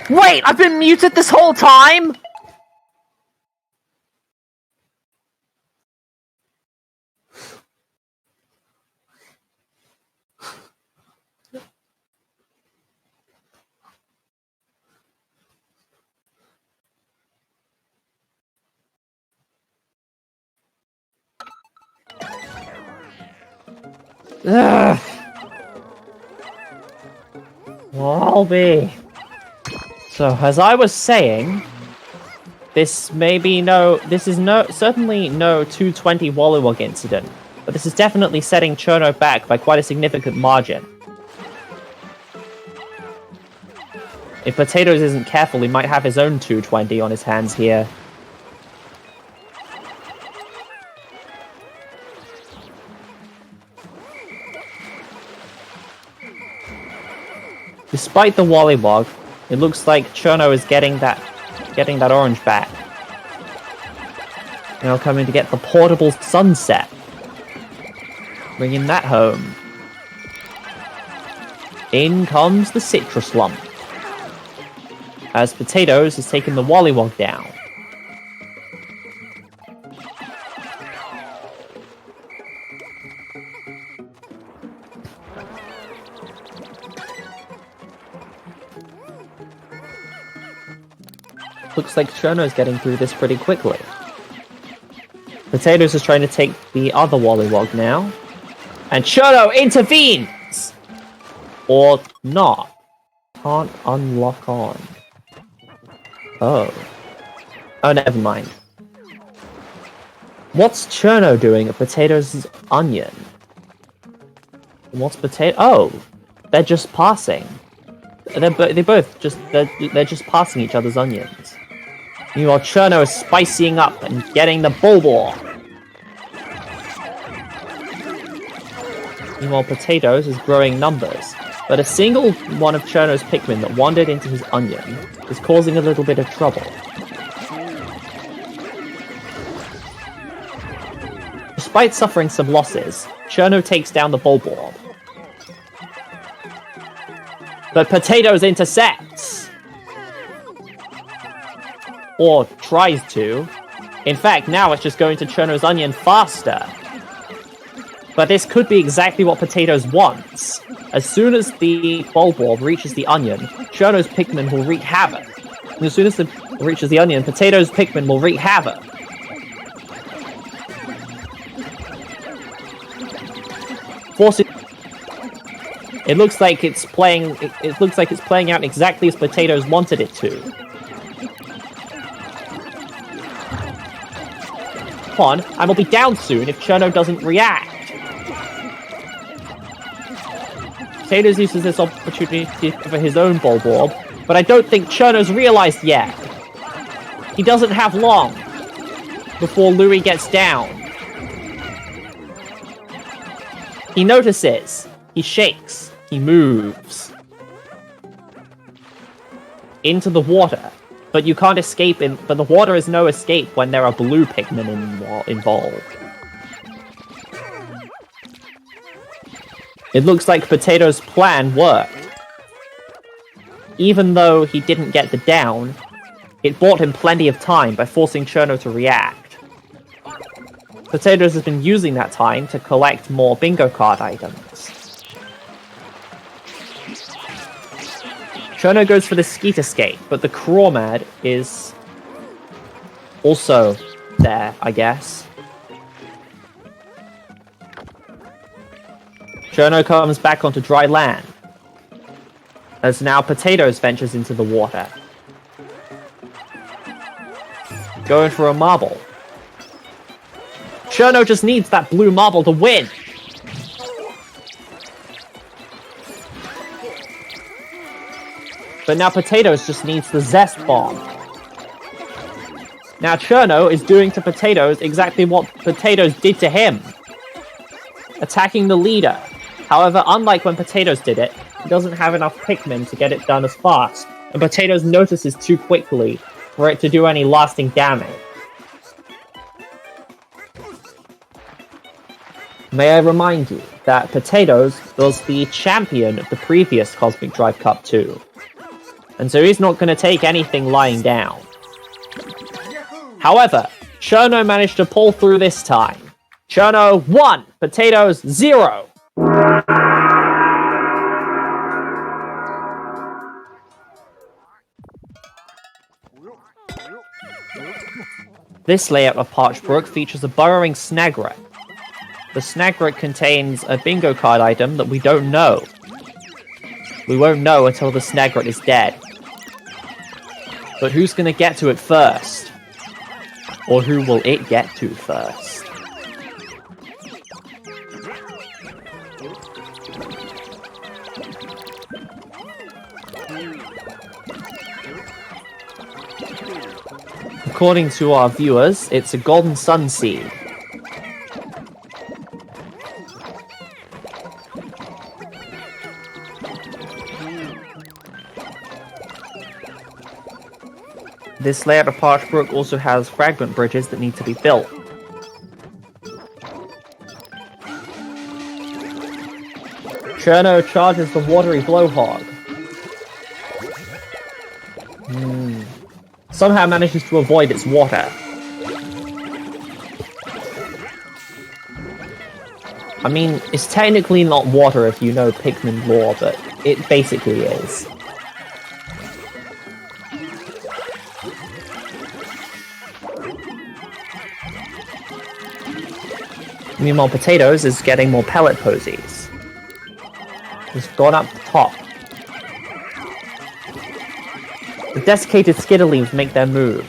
Wait, I've been muted this whole time?! Ugh. Well, I'll be. So, as I was saying, this is certainly no 220 Wollywog incident, but this is definitely setting Cherno back by quite a significant margin. If PotatOS isn't careful, he might have his own 220 on his hands here. Despite the Wollywog, it looks like Cherno is getting that orange back. Now coming to get the portable sunset. Bringing that home. In comes the citrus lump. As PotatOS has taken the Wollywog down. Looks like Cherno's getting through this pretty quickly. PotatOS is trying to take the other Wollywog now. And Cherno intervenes! Or not. Can't unlock on. Oh. Oh, never mind. What's Cherno doing at PotatOS' onion? What's Oh! They're just passing. They're just passing each other's onions. Meanwhile, Cherno is spicing up and getting the Bulbor. Meanwhile, PotatOS is growing numbers, but a single one of Cherno's Pikmin that wandered into his onion is causing a little bit of trouble. Despite suffering some losses, Cherno takes down the Bulbor. But PotatOS intercepts! Or tries to. In fact, now it's just going to Cherno's onion faster. But this could be exactly what PotatOS wants. As soon as the Bulbor reaches the onion, Cherno's Pikmin will wreak havoc. And as soon as it reaches the onion, PotatOS Pikmin will wreak havoc. Forcing. It looks like it's playing. It looks like it's playing out exactly as PotatOS wanted it to. Come on, I will be down soon if Cherno doesn't react. Potatoes uses this opportunity for his own Bulborb, but I don't think Cherno's realized yet. He doesn't have long before Louis gets down. He notices. He shakes. He moves into the water, but you can't escape in. But the water is no escape when there are blue Pikmin involved. It looks like Potato's plan worked. Even though he didn't get the down, it bought him plenty of time by forcing Cherno to react. Potatoes has been using that time to collect more bingo card items. Cherno goes for the Skeet Escape, but the Crawmad is also there, I guess. Cherno comes back onto dry land, as now Potatoes ventures into the water. Going for a marble. Cherno just needs that blue marble to win! But now Potatoes just needs the Zest Bomb. Now Cherno is doing to Potatoes exactly what Potatoes did to him. Attacking the leader. However, unlike when Potatoes did it, he doesn't have enough Pikmin to get it done as fast, and Potatoes notices too quickly for it to do any lasting damage. May I remind you that Potatoes was the champion of the previous Cosmic Drive Cup 2, and so he's not going to take anything lying down. However, Cherno managed to pull through this time. Cherno 1, Potatoes 0. This layout of Parched Brook features a burrowing Snagret. The Snagret contains a bingo card item that we don't know. We won't know until the Snagret is dead. But who's gonna get to it first? Or who will it get to first? According to our viewers, it's a Golden Sun Seed. This layout of Parched Brook also has fragment bridges that need to be built. Cherno charges the watery Blowhog. Somehow manages to avoid its water. I mean, it's technically not water if you know Pikmin lore, but it basically is. Meanwhile, Potatoes is getting more pellet posies. He's gone up top. The desiccated Skitterleaves make their move.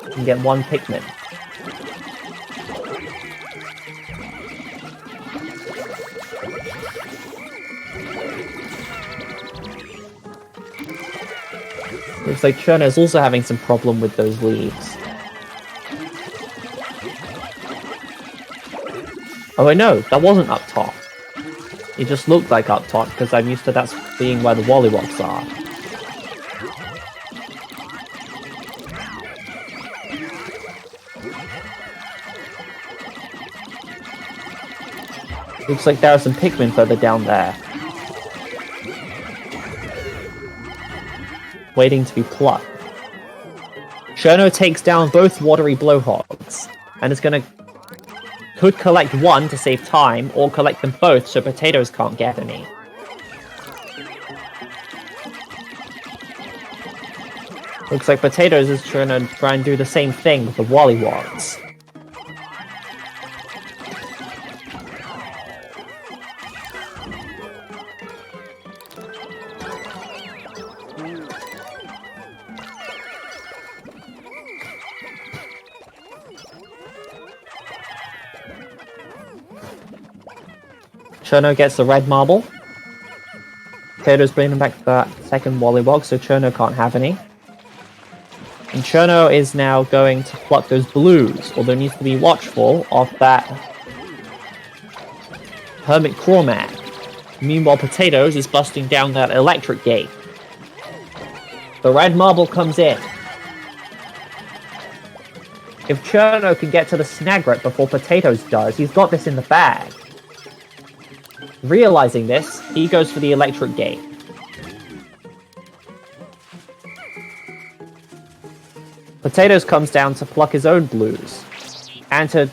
You can get one Pikmin. Looks like Cherno is also having some problem with those leaves. Oh wait, no, that wasn't up top. It just looked like up top because I'm used to that being where the Wollywogs are. Looks like there are some Pikmin further down there. Waiting to be plucked. Cherno takes down both watery Blowhogs, and is gonna... could collect one to save time, or collect them both so Potatoes can't get any. Looks like Potatoes is trying to try and do the same thing with the Wollywogs. Cherno gets the red marble. Potatoes bringing back that second Wollywog, so Cherno can't have any. And Cherno is now going to pluck those blues, although needs to be watchful of that Hermit Crawmad. Meanwhile, Potatoes is busting down that electric gate. The red marble comes in. If Cherno can get to the Snagret before Potatoes does, he's got this in the bag. Realizing this, he goes for the electric gate. Potatoes comes down to pluck his own blues, and to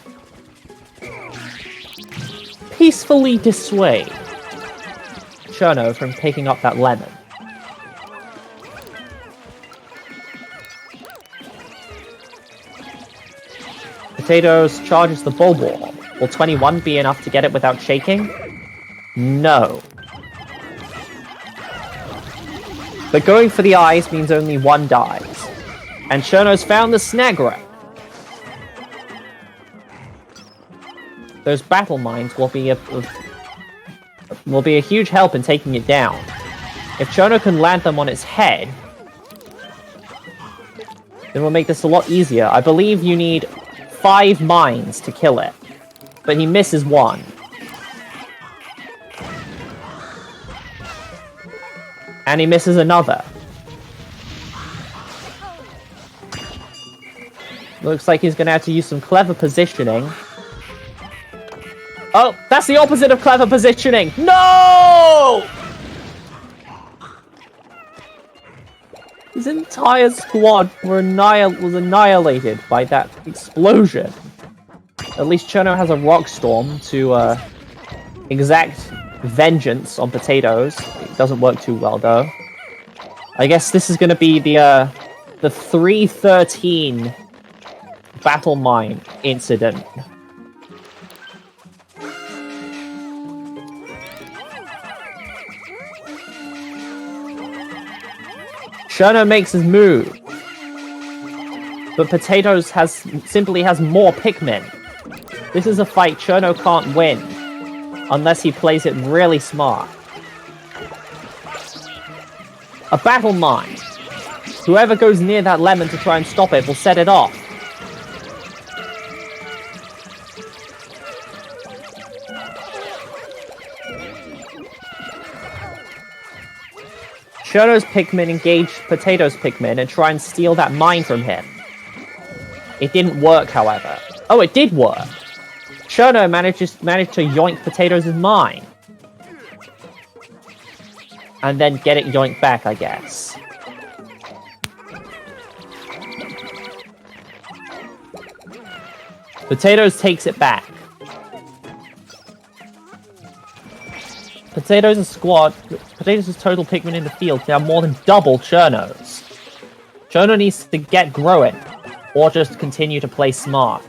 peacefully dissuade Cherno from picking up that lemon. Potatoes charges the Bulbul. Will 21 be enough to get it without shaking? No. But going for the eyes means only one dies. And Cherno's found the Snagret. Those battle mines will be a huge help in taking it down. If Cherno can land them on its head, then we'll make this a lot easier. I believe you need 5 mines to kill it, but he misses 1. And he misses another. Looks like he's going to have to use some clever positioning. Oh, that's the opposite of clever positioning! No! His entire squad was annihilated by that explosion. At least Cherno has a Rock Storm to exact vengeance on Potatoes. It doesn't work too well, though. I guess this is going to be the 313 Battle Mine incident. Cherno makes his move, but Potatoes simply has more Pikmin. This is a fight Cherno can't win unless he plays it really smart. A battle mine. Whoever goes near that lemon to try and stop it will set it off. Cherno's Pikmin engaged Potatoes' Pikmin and try and steal that mine from him. It didn't work, however. Oh, it did work! Cherno managed to yoink Potatoes' mine. And then get it yoinked back, I guess. Potatoes takes it back. Potatoes' total Pikmin in the field are more than double Cherno's. Cherno needs to get growing, or just continue to play smart.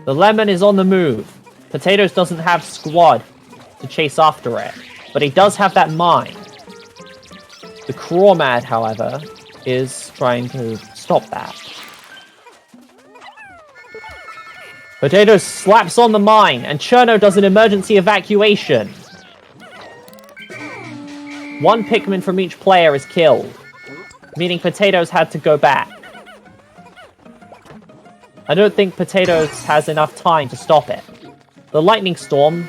The lemon is on the move. Potatoes doesn't have squad to chase after it, but he does have that mine. The Crawmad, however, is trying to stop that. Potatoes slaps on the mine, and Cherno does an emergency evacuation. 1 Pikmin from each player is killed, meaning Potatoes had to go back. I don't think Potatoes has enough time to stop it. The Lightning Storm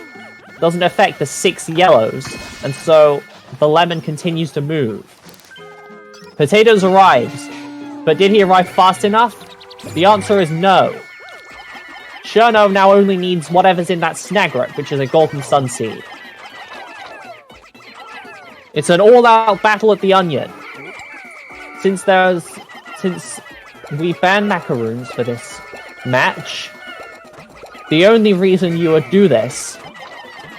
doesn't affect the 6 yellows, and so the lemon continues to move. Potatoes arrives, but did he arrive fast enough? The answer is no. Cherno now only needs whatever's in that Snagret, which is a Golden Sunseed. It's an all-out battle at the Onion. Since we banned macaroons for this match, the only reason you would do this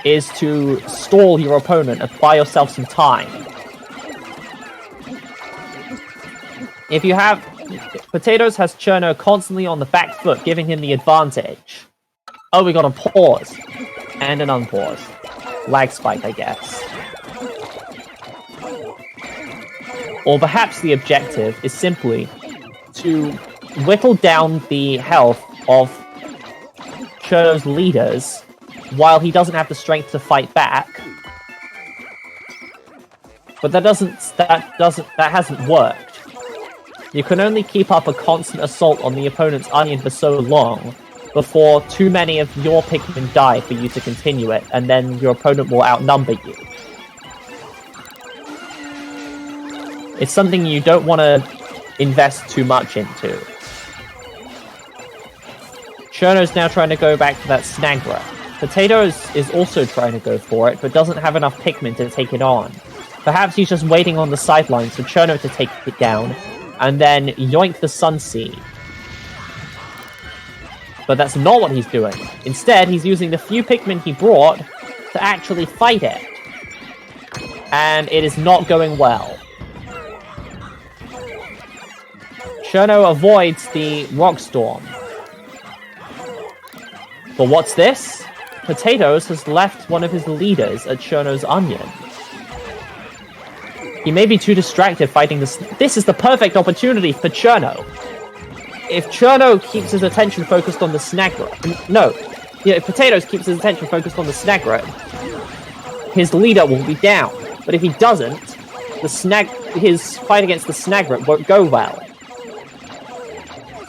is to stall your opponent and buy yourself some time. If you have... Potatoes has Cherno constantly on the back foot, giving him the advantage. Oh, we got a pause. And an unpause. Lag spike, I guess. Or perhaps the objective is simply to whittle down the health of Cherno's leaders while he doesn't have the strength to fight back. But that hasn't worked. You can only keep up a constant assault on the opponent's onion for so long before too many of your Pikmin die for you to continue it, and then your opponent will outnumber you. It's something you don't want to invest too much into. Cherno's now trying to go back to that Snagra. PotatOS is also trying to go for it, but doesn't have enough Pikmin to take it on. Perhaps he's just waiting on the sidelines for Cherno to take it down, and then yoink the Sun Seed. But that's not what he's doing. Instead, he's using the few Pikmin he brought to actually fight it. And it is not going well. Cherno avoids the Rock Storm. But what's this? PotatOS has left one of his leaders at Cherno's onion. He may be too distracted fighting this. This is the perfect opportunity for Cherno. If Cherno keeps his attention focused on the Snagra... No. Yeah, if PotatOS keeps his attention focused on the Snagra, his leader will be down. But if he doesn't, his fight against the Snagra won't go well.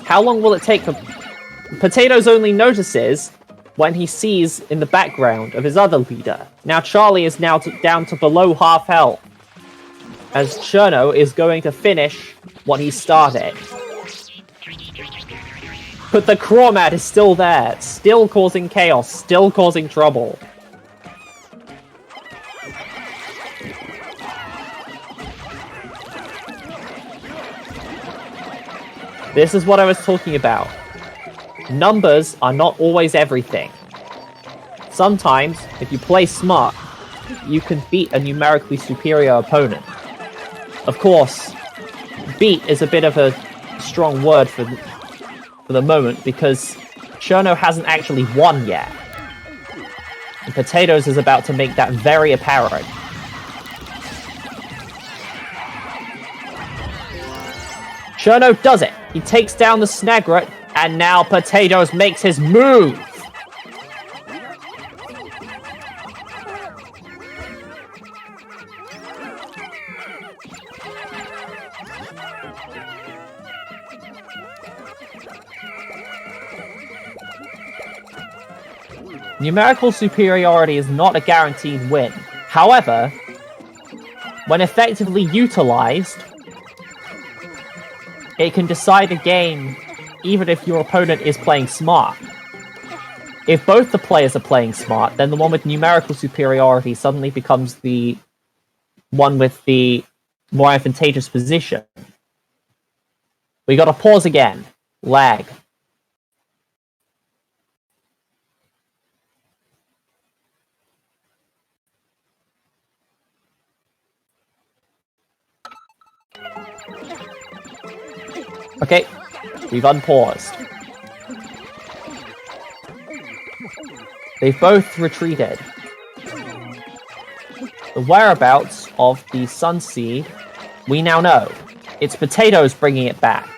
How long will it take for... PotatOS only notices when he sees in the background of his other leader. Now Charlie is now down to below half health, as Cherno is going to finish what he started. But the Crawmat is still there, still causing chaos, still causing trouble. This is what I was talking about. Numbers are not always everything. Sometimes, if you play smart, you can beat a numerically superior opponent. Of course, beat is a bit of a strong word for the moment, because Cherno hasn't actually won yet. And PotatOS is about to make that very apparent. Cherno does it! He takes down the Snagra, and now PotatOS makes his move! Numerical superiority is not a guaranteed win. However, when effectively utilized, it can decide a game even if your opponent is playing smart. If both the players are playing smart, then the one with numerical superiority suddenly becomes the one with the more advantageous position. We gotta pause again. Lag. Okay, we've unpaused. They've both retreated. The whereabouts of the Sun Seed, we now know. It's PotatOS bringing it back.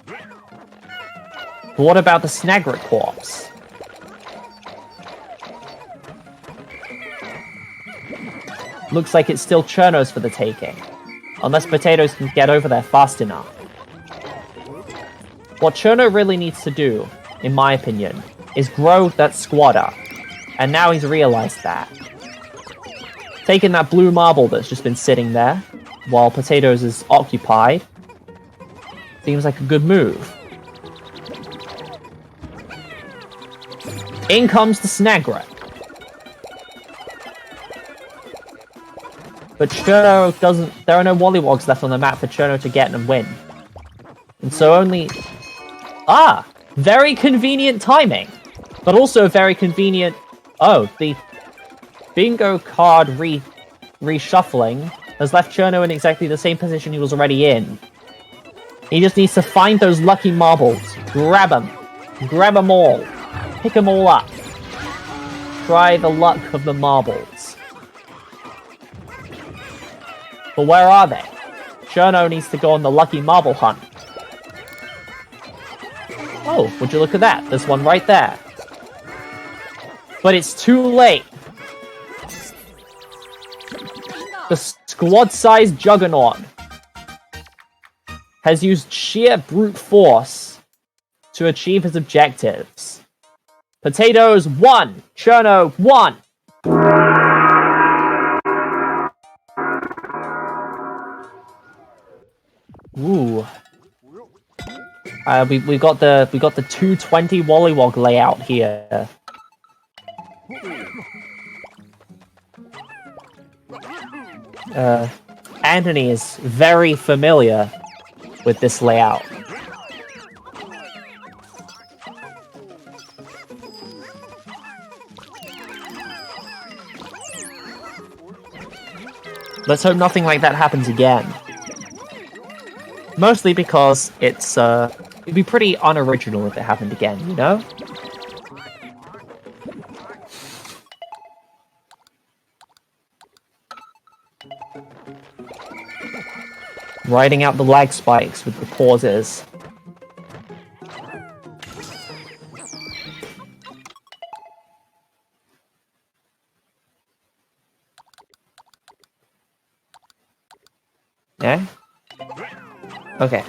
But what about the Snagra corpse? Looks like it's still Cherno's for the taking. Unless PotatOS can get over there fast enough. What Cherno really needs to do, in my opinion, is grow that squad up. And now he's realized that. Taking that blue marble that's just been sitting there, while PotatOS is occupied, seems like a good move. In comes the Snagra. But Cherno doesn't... There are no Wollywogs left on the map for Cherno to get and win. And so only... Ah! Very convenient timing! But also very convenient... Oh, the bingo card reshuffling has left Cherno in exactly the same position he was already in. He just needs to find those lucky marbles. Grab them. Grab them all. Pick them all up. Try the luck of the marbles. But where are they? Cherno needs to go on the lucky marble hunt. Oh, would you look at that? There's one right there. But it's too late. The squad-sized juggernaut has used sheer brute force to achieve his objectives. PotatOS 1, Cherno 1. Ooh. We got the 220 Wollywog layout here. Anthony is very familiar with this layout. Let's hope nothing like that happens again. Mostly because it'd be pretty unoriginal if it happened again, you know? Riding out the lag spikes with the pauses. Yeah? Okay.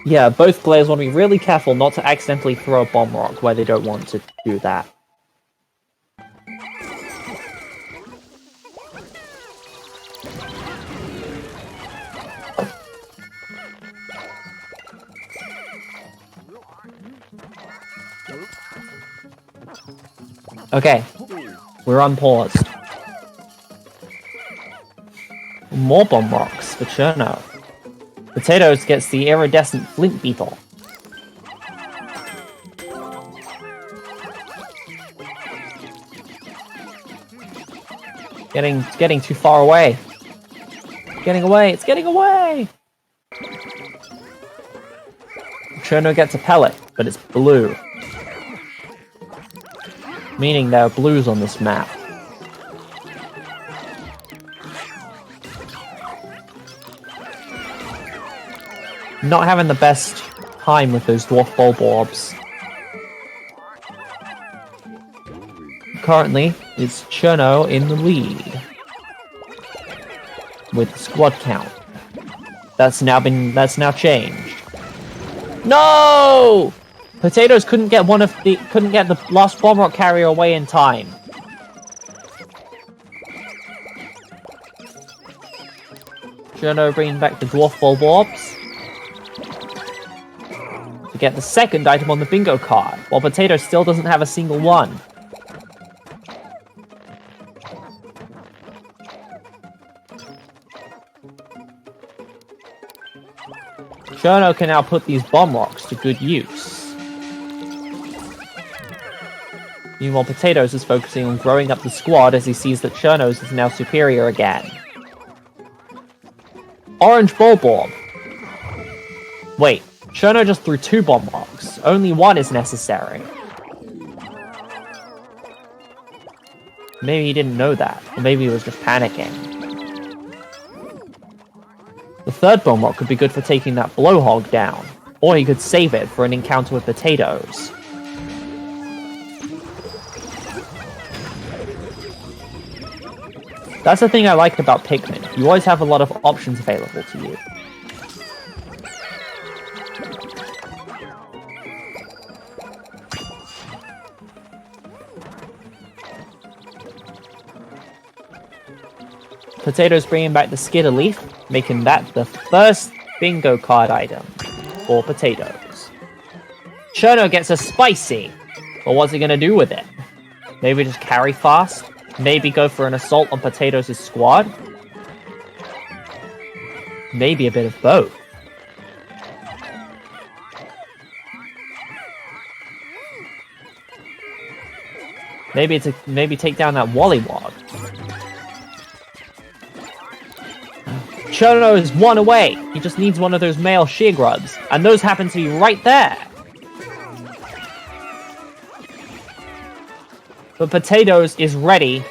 Yeah, both players want to be really careful not to accidentally throw a bomb rock where they don't want to do that. Okay, we're unpaused. More bomb rocks for Cherno. PotatOS gets the iridescent flint beetle. Getting too far away. Getting away, it's getting away! Cherno gets a pellet, but it's blue. Meaning there are blues on this map. Not having the best time with those dwarf bulb orbs. Currently, it's Cherno in the lead. With squad count. That's now changed. No! PotatOS couldn't get the last bomb rock carrier away in time. Cherno bringing back the dwarf bulb orbs to get the second item on the bingo card, while PotatOS still doesn't have a single one. Cherno can now put these bomb rocks to good use. Meanwhile, PotatOS is focusing on growing up the squad as he sees that Cherno's is now superior again. Orange bulb orb. Wait, Cherno just threw 2 bomb rocks. Only 1 is necessary. Maybe he didn't know that, or maybe he was just panicking. The third bomb rock could be good for taking that blowhog down, or he could save it for an encounter with PotatOS. That's the thing I liked about Pikmin. You always have a lot of options available to you. PotatOS bringing back the Skitter Leaf, making that the first bingo card item for PotatOS. Cherno gets a Spicy, but what's he gonna do with it? Maybe just carry fast? Maybe go for an assault on PotatOS' squad? Maybe a bit of both. Maybe take down that Wollywog. Cherno is 1 away. He just needs one of those male shear grubs, and those happen to be right there. But PotatOS is ready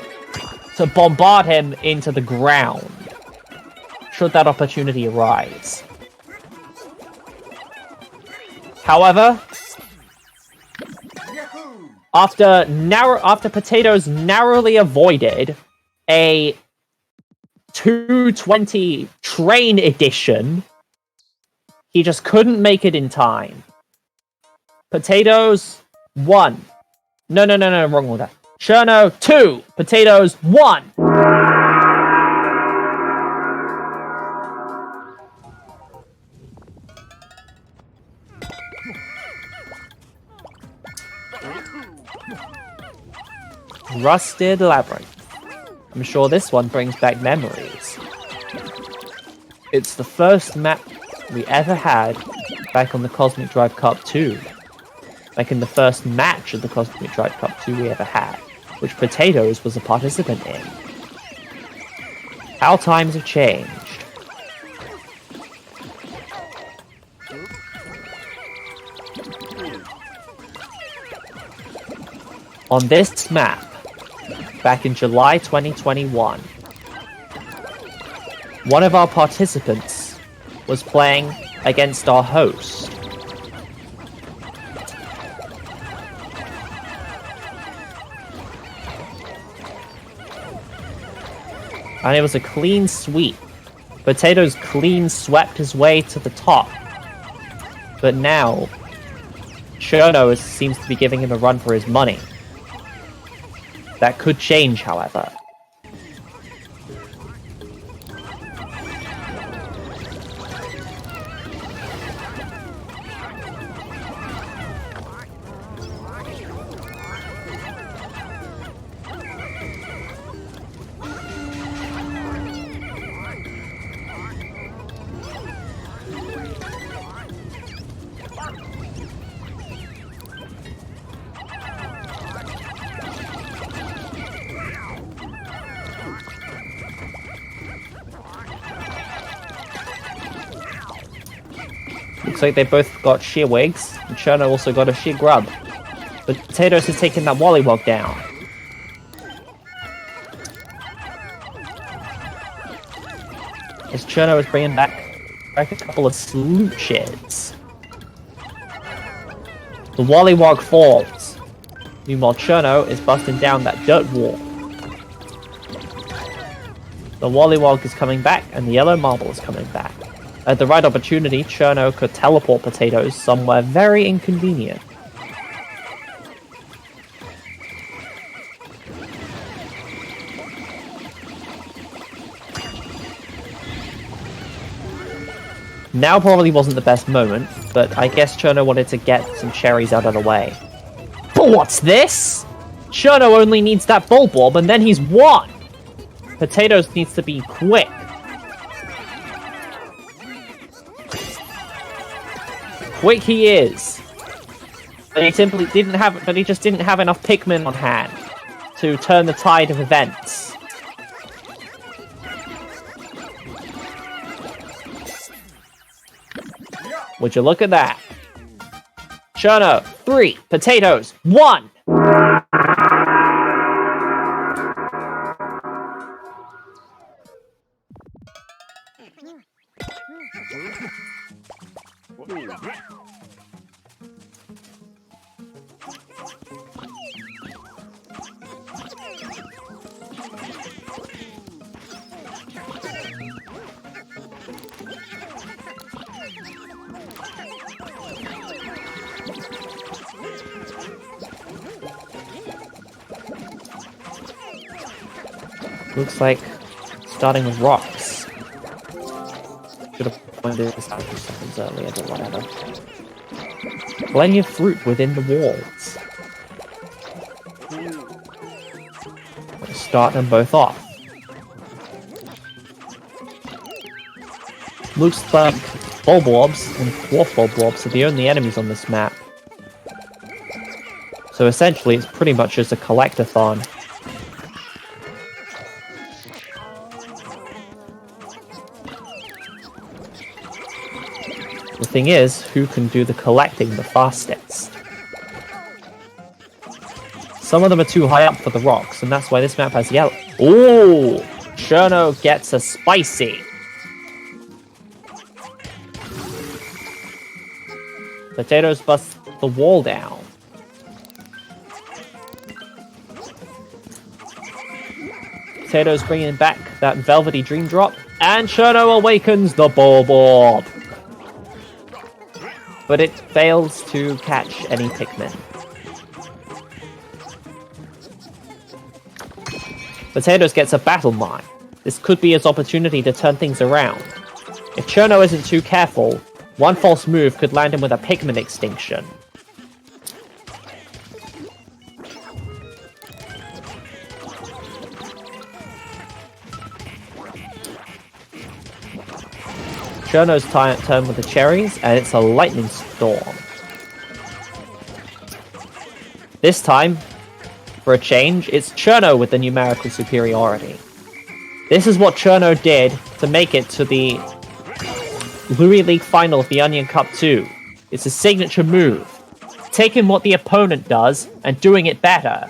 to bombard him into the ground, should that opportunity arise. However, after PotatOS narrowly avoided a 220 train edition, he just couldn't make it in time. PotatOS 1. No, wrong order. Cherno 2, PotatOS 1. Rusted Labyrinth. I'm sure this one brings back memories. It's the first map we ever had back on the Cosmic Drive Cup 2. Like in the first match of the Cosmic Drive Cup 2 we ever had, which PotatOS was a participant in. How times have changed. On this map, back in July 2021, one of our participants was playing against our host. And it was a clean sweep. PotatOS clean swept his way to the top. But now, Cherno seems to be giving him a run for his money. That could change, however. Looks like they both got sheer wigs, and Cherno also got a sheer grub. But PotatOS has taken that Wollywog down. As Cherno is bringing back a couple of slooches. The Wollywog falls. Meanwhile, Cherno is busting down that dirt wall. The Wollywog is coming back, and the yellow marble is coming back. At the right opportunity, Cherno could teleport PotatOS somewhere very inconvenient. Now probably wasn't the best moment, but I guess Cherno wanted to get some cherries out of the way. But what's this? Cherno only needs that Bulborb and then he's won! PotatOS needs to be quick. Quick he is. But he simply didn't have, but he just didn't have enough Pikmin on hand to turn the tide of events. Would you look at that? Cherno 3, PotatOS 1. Looks like starting with rocks. Should have pointed this out a few seconds earlier, but whatever. Plenty of fruit within the walls. Let's start them both off. Looks like Bulborbs and Dwarf Bulborbs are the only enemies on this map. So essentially it's pretty much just a collectathon. The thing is, who can do the collecting the fastest? Some of them are too high up for the rocks, and that's why this map has yellow. Ooh! Cherno gets a spicy. Potatoes bust the wall down. Potatoes bringing back that velvety dream drop. And Cherno awakens the Bulborb. But it fails to catch any Pikmin. Potatoes gets a Battle Mine. This could be his opportunity to turn things around. If Cherno isn't too careful, one false move could land him with a Pikmin extinction. Cherno's turn with the cherries, and it's a lightning storm. This time, for a change, it's Cherno with the numerical superiority. This is what Cherno did to make it to the Louis League final of the Onion Cup 2. It's a signature move. Taking what the opponent does and doing it better.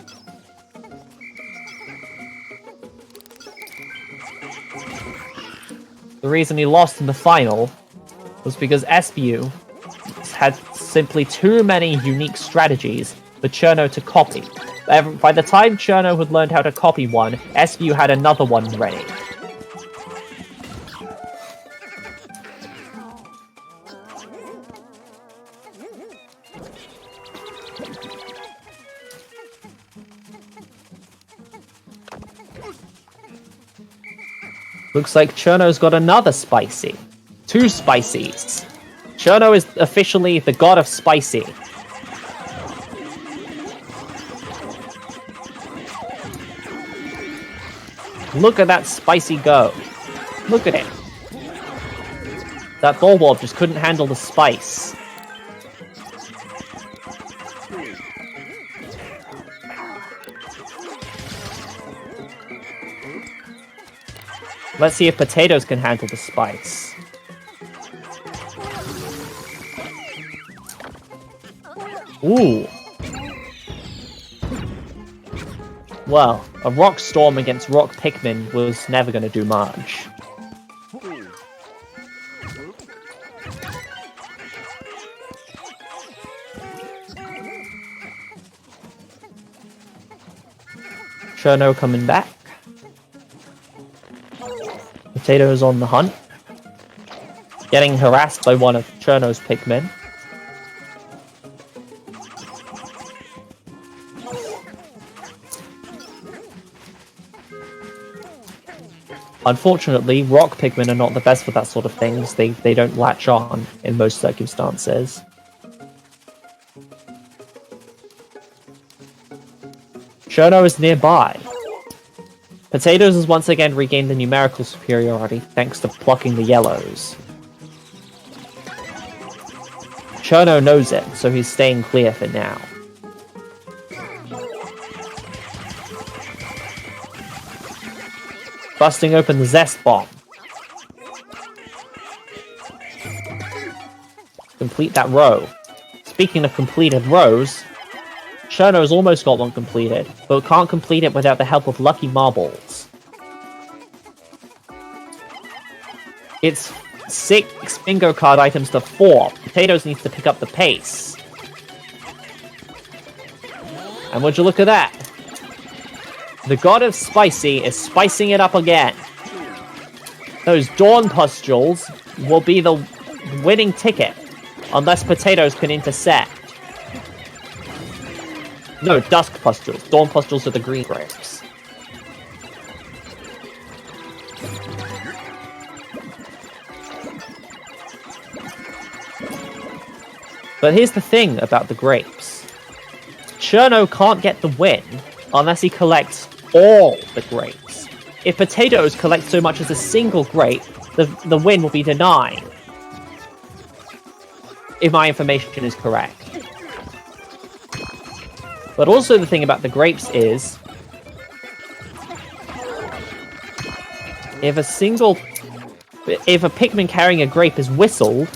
The reason he lost in the final was because SBU had simply too many unique strategies for Cherno to copy. By the time Cherno had learned how to copy one, SBU had another one ready. Looks like Cherno's got another spicy. 2 spicies. Cherno is officially the god of spicy. Look at that spicy go. Look at it. That Bulborb just couldn't handle the spice. Let's see if Potatoes can handle the spice. Ooh. Well, a Rock Storm against Rock Pikmin was never going to do much. Cherno coming back. Potatoes on the hunt. Getting harassed by one of Cherno's Pikmin. Unfortunately, rock Pikmin are not the best for that sort of things. They don't latch on in most circumstances. Cherno is nearby. Potatoes has once again regained the numerical superiority thanks to plucking the yellows. Cherno knows it, so he's staying clear for now. Busting open the Zest Bomb. Complete that row. Speaking of completed rows, Cherno's almost got one completed, but can't complete it without the help of Lucky Marbles. It's 6 bingo card items to 4. Potatoes needs to pick up the pace. And would you look at that? The god of spicy is spicing it up again. Those dawn pustules will be the winning ticket, unless Potatoes can intercept. No, dusk pustules. Dawn pustules are the green grapes. But here's the thing about the grapes. Cherno can't get the win unless he collects all the grapes. If Potatoes collect so much as a single grape, the win will be denied. If my information is correct. But also the thing about the grapes is, if a Pikmin carrying a grape is whistled,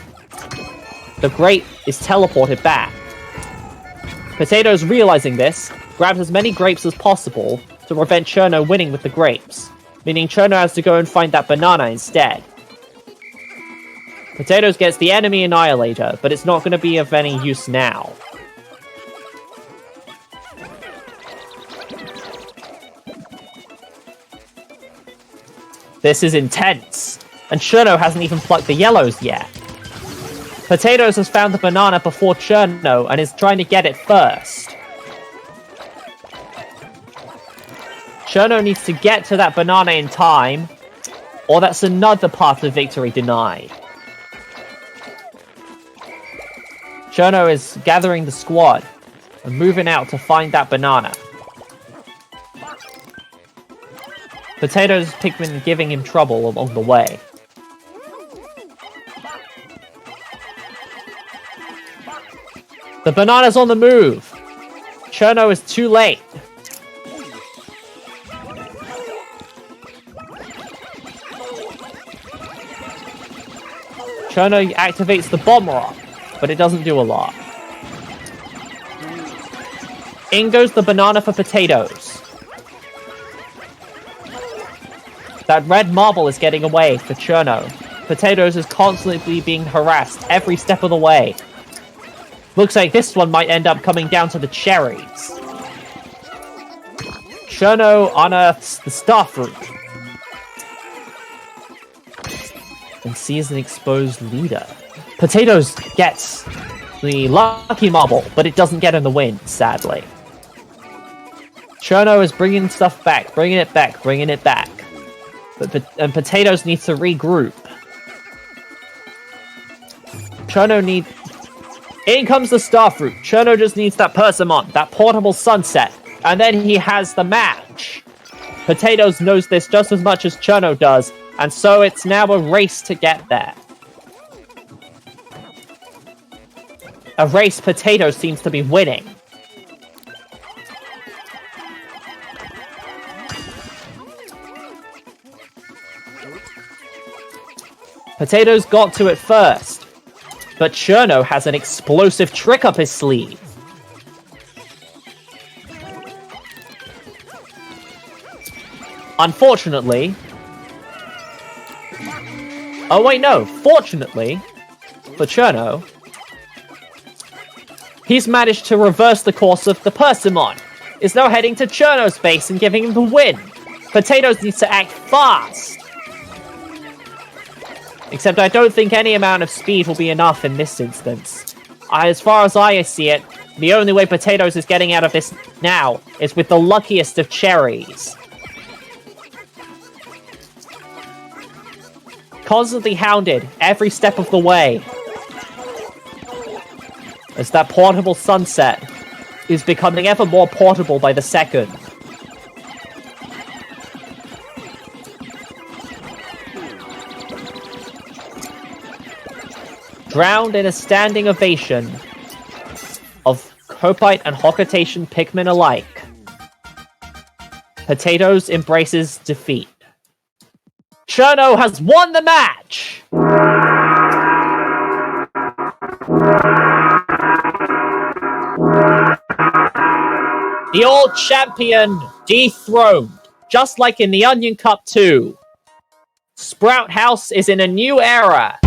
the grape is teleported back. Potatoes, realizing this, grabs as many grapes as possible to prevent Cherno winning with the grapes, meaning Cherno has to go and find that banana instead. Potatoes gets the enemy annihilator, but it's not going to be of any use now. This is intense, and Cherno hasn't even plucked the yellows yet. Potatoes has found the banana before Cherno and is trying to get it first. Cherno needs to get to that banana in time, or that's another path to victory denied. Cherno is gathering the squad and moving out to find that banana. Potatoes Pikmin giving him trouble along the way. The banana's on the move! Cherno is too late. Cherno activates the bomb rock, but it doesn't do a lot. In goes the banana for Potatoes. That red marble is getting away for Cherno. Potatoes is constantly being harassed every step of the way. Looks like this one might end up coming down to the cherries. Cherno unearths the starfruit and sees an exposed leader. Potatoes gets the lucky marble, but it doesn't get in the win, sadly. Cherno is bringing stuff back, bringing it back. And Potatoes needs to regroup. Cherno needs... In comes the starfruit. Cherno just needs that Persimmon, that portable sunset, and then he has the match. Potatoes knows this just as much as Cherno does, and so it's now a race to get there. A race Potatoes seems to be winning. Potatoes got to it first, but Cherno has an explosive trick up his sleeve. Unfortunately... Oh wait, no. Fortunately for Cherno, he's managed to reverse the course of the Persimmon. Is now heading to Cherno's base and giving him the win. Potatoes needs to act fast. Except I don't think any amount of speed will be enough in this instance. As far as I see it, the only way Potatoes is getting out of this now is with the luckiest of cherries. Constantly hounded every step of the way. As that portable sunset is becoming ever more portable by the second. Drowned in a standing ovation of Copite and Hocketation Pikmin alike, Potatoes embraces defeat. Cherno has won the match! The old champion dethroned, just like in the Onion Cup 2. Sprout House is in a new era.